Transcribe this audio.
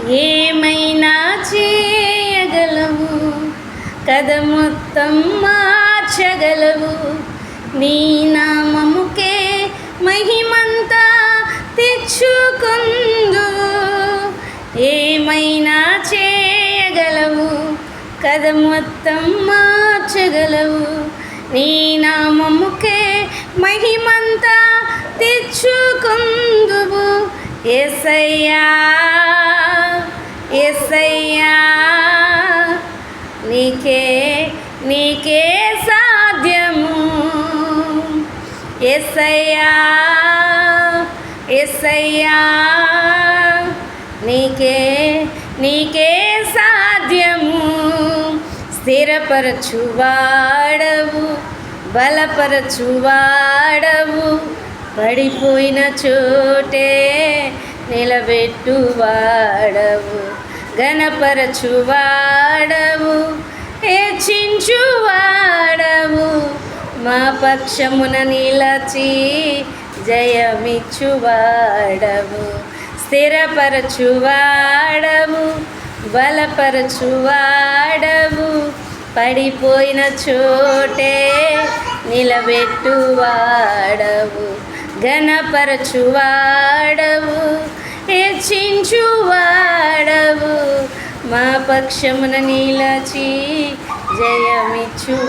ఏమైనా చేయగలవు, కథ మొత్తం మార్చగలవు. నీ నామముకే మహిమంతా తెచ్చుకొందు. ఏమైనా చేయగలవు, కథ మొత్తం మార్చగలవు. నీ నామముకే మహిమంతా తెచ్చుకొందువు. యేసయ్యా యేసయ్యా, నీకే సాధ్యము. యేసయ్యా యేసయ్యా, నీకే సాధ్యము. స్థిరపరచువాడవు, బలపరచువాడవు, పడిపోయిన చోటే నిలబెట్టువాడవు. ఘనపరచువాడవు, హెచ్చించువాడవు, మా పక్షమున నిలచి జయమిచ్చువాడవు. స్థిరపరచువాడవు, బలపరచువాడవు, పడిపోయిన చోటే నిలబెట్టువాడవు. ఘనపరచువాడవు, హెచ్చించువాడవు, మా పక్షమున నిలచి జయమిచ్చువాడవు.